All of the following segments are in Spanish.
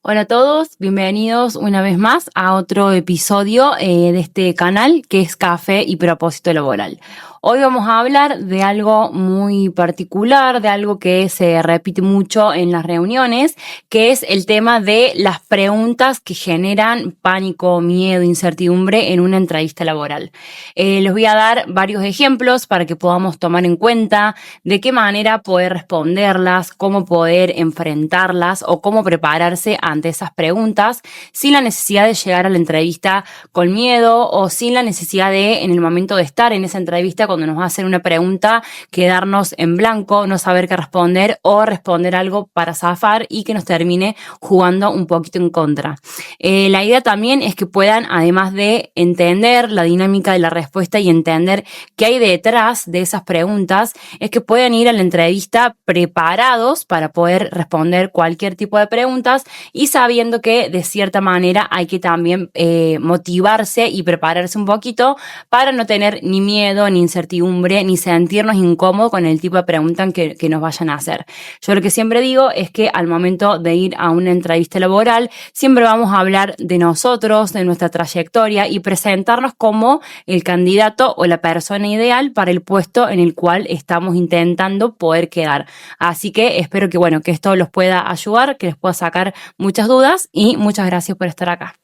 Hola a todos, bienvenidos una vez más a otro episodio de este canal que es Café y Propósito Laboral. Hoy vamos a hablar de algo muy particular, de algo que se repite mucho en las reuniones, que es el tema de las preguntas que generan pánico, miedo, incertidumbre en una entrevista laboral. Les voy a dar varios ejemplos para que podamos tomar en cuenta de qué manera poder responderlas, cómo poder enfrentarlas o cómo prepararse ante esas preguntas sin la necesidad de llegar a la entrevista con miedo o sin la necesidad de, en el momento de estar en esa entrevista, cuando nos va a hacer una pregunta, quedarnos en blanco, no saber qué responder o responder algo para zafar y que nos termine jugando un poquito en contra. La idea también es que puedan, además de entender la dinámica de la respuesta y entender qué hay detrás de esas preguntas, es que puedan ir a la entrevista preparados para poder responder cualquier tipo de preguntas y sabiendo que de cierta manera hay que también motivarse y prepararse un poquito para no tener ni miedo, ni incertidumbre, ni sentirnos incómodos con el tipo de preguntas que nos vayan a hacer. Yo lo que siempre digo es que al momento de ir a una entrevista laboral, siempre vamos a hablar de nosotros, de nuestra trayectoria y presentarnos como el candidato o la persona ideal para el puesto en el cual estamos intentando poder quedar. Así que espero que esto los pueda ayudar, que les pueda sacar muchas dudas y muchas gracias por estar acá.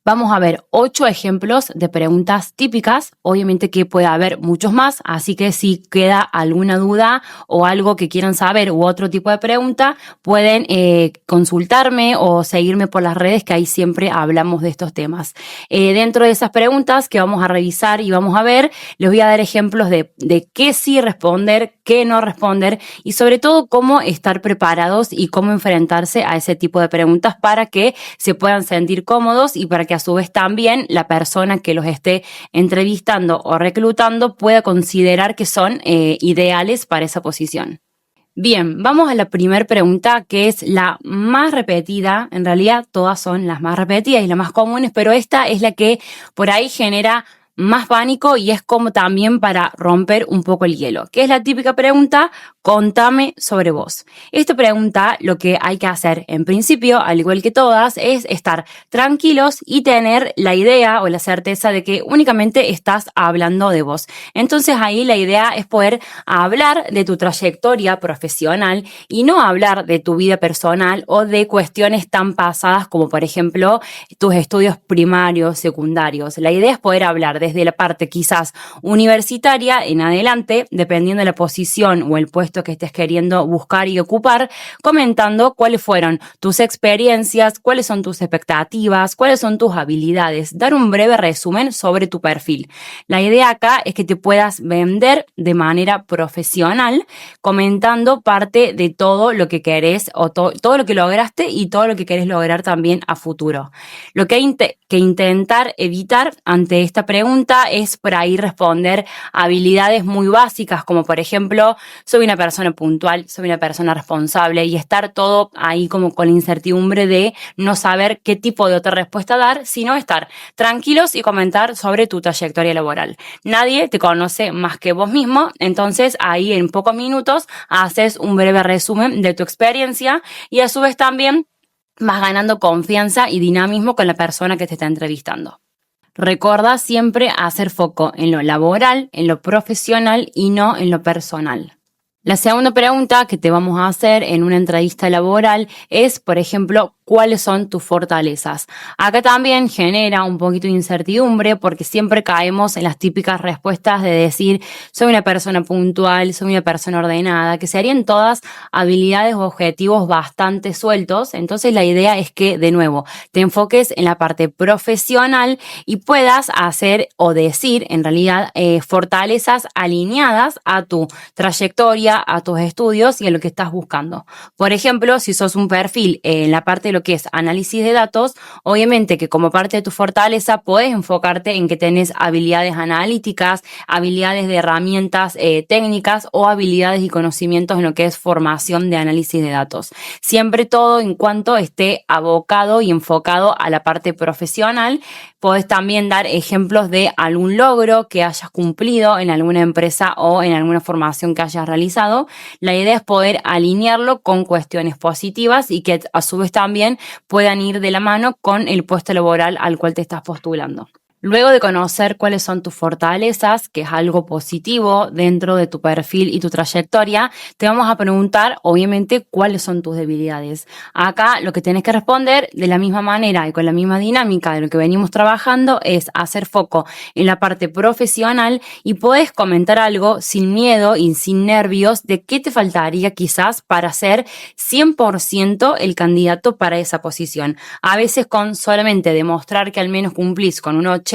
Vamos a ver 8 ejemplos de preguntas típicas, obviamente que puede haber muchos más, así que si queda alguna duda o algo que quieran saber u otro tipo de pregunta, pueden consultarme o seguirme por las redes, que ahí siempre hablamos de estos temas. Dentro de esas preguntas que vamos a revisar y vamos a ver, les voy a dar ejemplos de qué sí responder, qué no responder y sobre todo cómo estar preparados y cómo enfrentarse a ese tipo de preguntas para que se puedan sentir cómodos y para que a su vez también la persona que los esté entrevistando o reclutando pueda considerar que son ideales para esa posición. Bien, vamos a la primera pregunta, que es la más repetida. En realidad todas son las más repetidas y las más comunes, pero esta es la que por ahí genera más pánico y es como también para romper un poco el hielo, que es la típica pregunta: contame sobre vos. Esta pregunta, lo que hay que hacer en principio, al igual que todas, es estar tranquilos y tener la idea o la certeza de que únicamente estás hablando de vos. Entonces ahí la idea es poder hablar de tu trayectoria profesional y no hablar de tu vida personal o de cuestiones tan pasadas como, por ejemplo, tus estudios primarios, secundarios. La idea es poder hablar desde la parte quizás universitaria en adelante, dependiendo de la posición o el puesto que estés queriendo buscar y ocupar, comentando cuáles fueron tus experiencias, cuáles son tus expectativas, cuáles son tus habilidades, dar un breve resumen sobre tu perfil. La idea acá es que te puedas vender de manera profesional, comentando parte de todo lo que querés o todo lo que lograste y todo lo que querés lograr también a futuro. Lo que hay que intentar evitar ante esta pregunta es por ahí responder habilidades muy básicas, como por ejemplo, soy una persona puntual, soy una persona responsable, y estar todo ahí como con la incertidumbre de no saber qué tipo de otra respuesta dar, sino estar tranquilos y comentar sobre tu trayectoria laboral. Nadie te conoce más que vos mismo, entonces ahí en pocos minutos haces un breve resumen de tu experiencia y a su vez también vas ganando confianza y dinamismo con la persona que te está entrevistando. Recuerda siempre hacer foco en lo laboral, en lo profesional y no en lo personal. La segunda pregunta que te vamos a hacer en una entrevista laboral es, por ejemplo, ¿cuáles son tus fortalezas? Acá también genera un poquito de incertidumbre porque siempre caemos en las típicas respuestas de decir soy una persona puntual, soy una persona ordenada, que serían todas habilidades o objetivos bastante sueltos. Entonces la idea es que, de nuevo, te enfoques en la parte profesional y puedas hacer o decir, en realidad, fortalezas alineadas a tu trayectoria, a tus estudios y a lo que estás buscando. Por ejemplo, si sos un perfil en la parte de lo que es análisis de datos, obviamente que como parte de tu fortaleza puedes enfocarte en que tenés habilidades analíticas, habilidades de herramientas técnicas o habilidades y conocimientos en lo que es formación de análisis de datos. Siempre todo en cuanto esté abocado y enfocado a la parte profesional. Podés también dar ejemplos de algún logro que hayas cumplido en alguna empresa o en alguna formación que hayas realizado. La idea es poder alinearlo con cuestiones positivas y que a su vez también también puedan ir de la mano con el puesto laboral al cual te estás postulando. Luego de conocer cuáles son tus fortalezas, que es algo positivo dentro de tu perfil y tu trayectoria, te vamos a preguntar, obviamente, cuáles son tus debilidades. Acá lo que tienes que responder de la misma manera y con la misma dinámica de lo que venimos trabajando es hacer foco en la parte profesional y puedes comentar algo sin miedo y sin nervios de qué te faltaría quizás para ser 100% el candidato para esa posición. A veces con solamente demostrar que al menos cumplís con un 80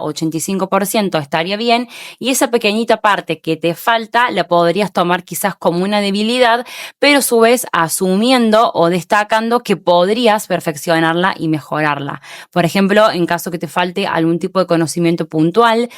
o 85% estaría bien, y esa pequeñita parte que te falta la podrías tomar quizás como una debilidad, pero a su vez asumiendo o destacando que podrías perfeccionarla y mejorarla. Por ejemplo, en caso que te falte algún tipo de conocimiento puntual,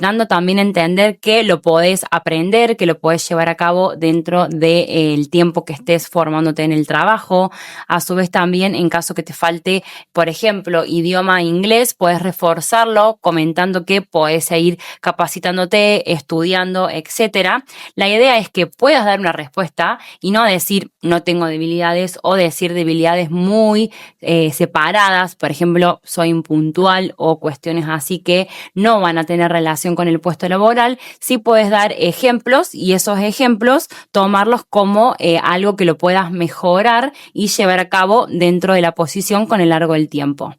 dando también a entender que lo podés aprender, que lo podés llevar a cabo dentro del tiempo que estés formándote en el trabajo. A su vez también, en caso que te falte, por ejemplo, idioma inglés, puedes reforzarlo comentando que podés seguir capacitándote, estudiando, etcétera. La idea es que puedas dar una respuesta y no decir no tengo debilidades o decir debilidades muy separadas, por ejemplo, soy impuntual o cuestiones así que no van a tener relación con el puesto laboral. Sí puedes dar ejemplos y esos ejemplos tomarlos como algo que lo puedas mejorar y llevar a cabo dentro de la posición con el largo del tiempo.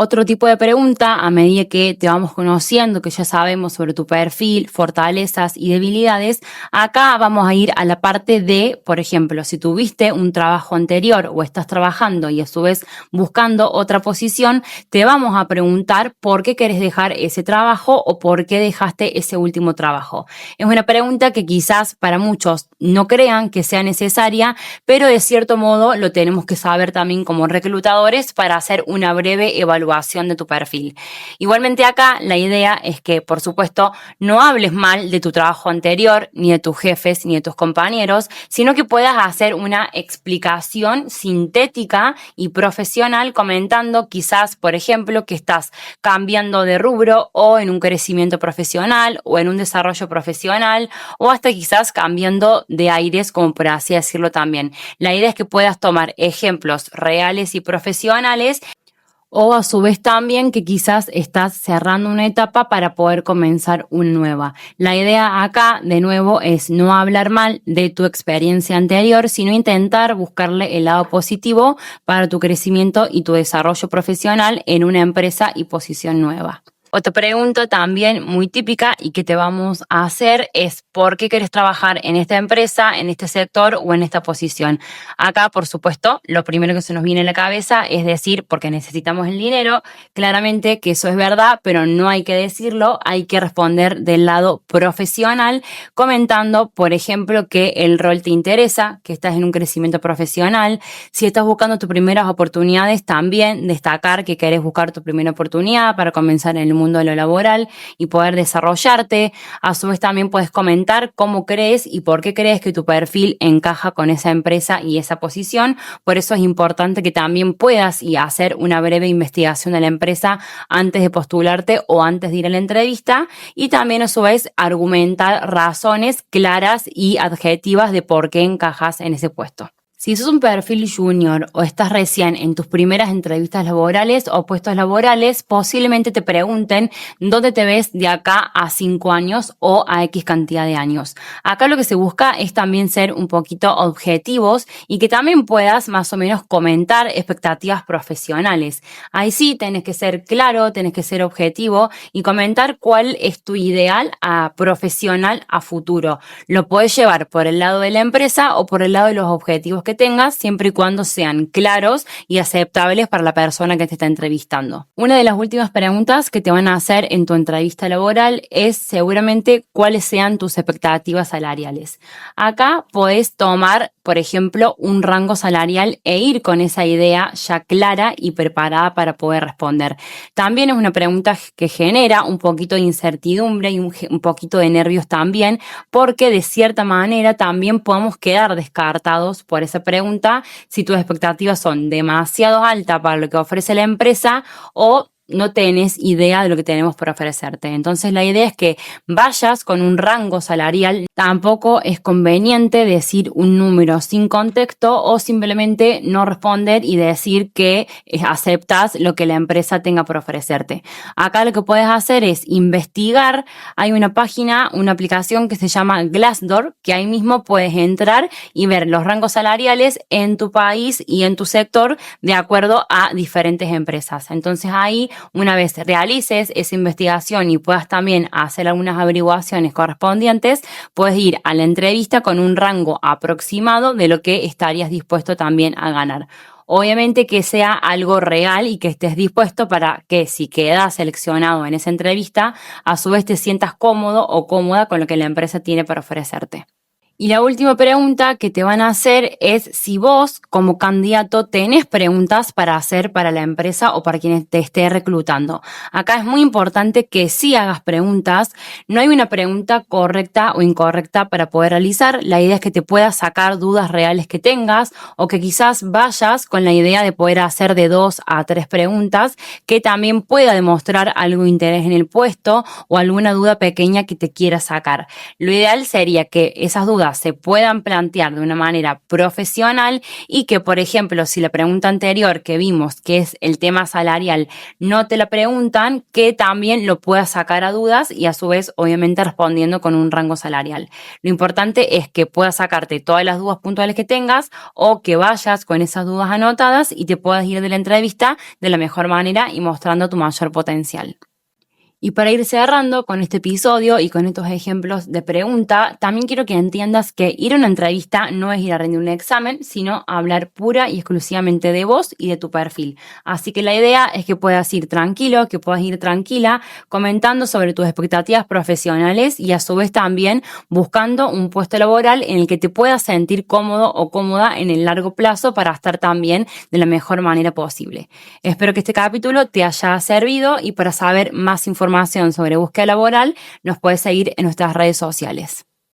Otro tipo de pregunta, a medida que te vamos conociendo, que ya sabemos sobre tu perfil, fortalezas y debilidades, acá vamos a ir a la parte de, por ejemplo, si tuviste un trabajo anterior o estás trabajando y a su vez buscando otra posición, te vamos a preguntar por qué querés dejar ese trabajo o por qué dejaste ese último trabajo. Es una pregunta que quizás para muchos no crean que sea necesaria, pero de cierto modo lo tenemos que saber también como reclutadores para hacer una breve evaluación de tu perfil. Igualmente acá la idea es que, por supuesto, no hables mal de tu trabajo anterior, ni de tus jefes, ni de tus compañeros, sino que puedas hacer una explicación sintética y profesional comentando quizás, por ejemplo, que estás cambiando de rubro o en un crecimiento profesional o en un desarrollo profesional o hasta quizás cambiando de aires, como por así decirlo también. La idea es que puedas tomar ejemplos reales y profesionales o a su vez también que quizás estás cerrando una etapa para poder comenzar una nueva. La idea acá, de nuevo, es no hablar mal de tu experiencia anterior, sino intentar buscarle el lado positivo para tu crecimiento y tu desarrollo profesional en una empresa y posición nueva. Otra pregunta también muy típica y que te vamos a hacer es ¿por qué quieres trabajar en esta empresa, en este sector o en esta posición? Acá, por supuesto, lo primero que se nos viene a la cabeza es decir porque necesitamos el dinero. Claramente que eso es verdad, pero no hay que decirlo, hay que responder del lado profesional, comentando, por ejemplo, que el rol te interesa, que estás en un crecimiento profesional. Si estás buscando tus primeras oportunidades, también destacar que querés buscar tu primera oportunidad para comenzar en el mundo de lo laboral y poder desarrollarte. A su vez también puedes comentar cómo crees y por qué crees que tu perfil encaja con esa empresa y esa posición. Por eso es importante que también puedas y hacer una breve investigación de la empresa antes de postularte o antes de ir a la entrevista, y también a su vez argumentar razones claras y adjetivas de por qué encajas en ese puesto. Si sos un perfil junior o estás recién en tus primeras entrevistas laborales o puestos laborales, posiblemente te pregunten dónde te ves de acá a 5 años o a X cantidad de años. Acá lo que se busca es también ser un poquito objetivos y que también puedas más o menos comentar expectativas profesionales. Ahí sí tenés que ser claro, tenés que ser objetivo y comentar cuál es tu ideal profesional a futuro. Lo podés llevar por el lado de la empresa o por el lado de los objetivos que tengas, siempre y cuando sean claros y aceptables para la persona que te está entrevistando. Una de las últimas preguntas que te van a hacer en tu entrevista laboral es seguramente cuáles sean tus expectativas salariales. Acá podés tomar, por ejemplo, un rango salarial e ir con esa idea ya clara y preparada para poder responder. También es una pregunta que genera un poquito de incertidumbre y un poquito de nervios también, porque de cierta manera también podemos quedar descartados por esa pregunta si tus expectativas son demasiado altas para lo que ofrece la empresa o no tenés idea de lo que tenemos por ofrecerte. Entonces la idea es que vayas con un rango salarial. Tampoco es conveniente decir un número sin contexto o simplemente no responder y decir que aceptas lo que la empresa tenga por ofrecerte. Acá lo que puedes hacer es investigar. Hay una página, una aplicación que se llama Glassdoor, que ahí mismo puedes entrar y ver los rangos salariales en tu país y en tu sector de acuerdo a diferentes empresas. Entonces ahí, una vez realices esa investigación y puedas también hacer algunas averiguaciones correspondientes, puedes ir a la entrevista con un rango aproximado de lo que estarías dispuesto también a ganar. Obviamente que sea algo real y que estés dispuesto para que si quedas seleccionado en esa entrevista, a su vez te sientas cómodo o cómoda con lo que la empresa tiene para ofrecerte. Y la última pregunta que te van a hacer es si vos, como candidato, tenés preguntas para hacer para la empresa o para quien te esté reclutando. Acá es muy importante que sí hagas preguntas. No hay una pregunta correcta o incorrecta para poder realizar. La idea es que te puedas sacar dudas reales que tengas o que quizás vayas con la idea de poder hacer de 2 a 3 preguntas que también pueda demostrar algo de interés en el puesto o alguna duda pequeña que te quieras sacar. Lo ideal sería que esas dudas se puedan plantear de una manera profesional y que, por ejemplo, si la pregunta anterior que vimos, que es el tema salarial, no te la preguntan, que también lo puedas sacar a dudas y a su vez, obviamente, respondiendo con un rango salarial. Lo importante es que puedas sacarte todas las dudas puntuales que tengas o que vayas con esas dudas anotadas y te puedas ir de la entrevista de la mejor manera y mostrando tu mayor potencial. Y para ir cerrando con este episodio y con estos ejemplos de pregunta, también quiero que entiendas que ir a una entrevista no es ir a rendir un examen, sino hablar pura y exclusivamente de vos y de tu perfil. Así que la idea es que puedas ir tranquilo, que puedas ir tranquila, comentando sobre tus expectativas profesionales y a su vez también buscando un puesto laboral en el que te puedas sentir cómodo o cómoda en el largo plazo para estar también de la mejor manera posible. Espero que este capítulo te haya servido y para saber más información sobre búsqueda laboral, nos puedes seguir en nuestras redes sociales.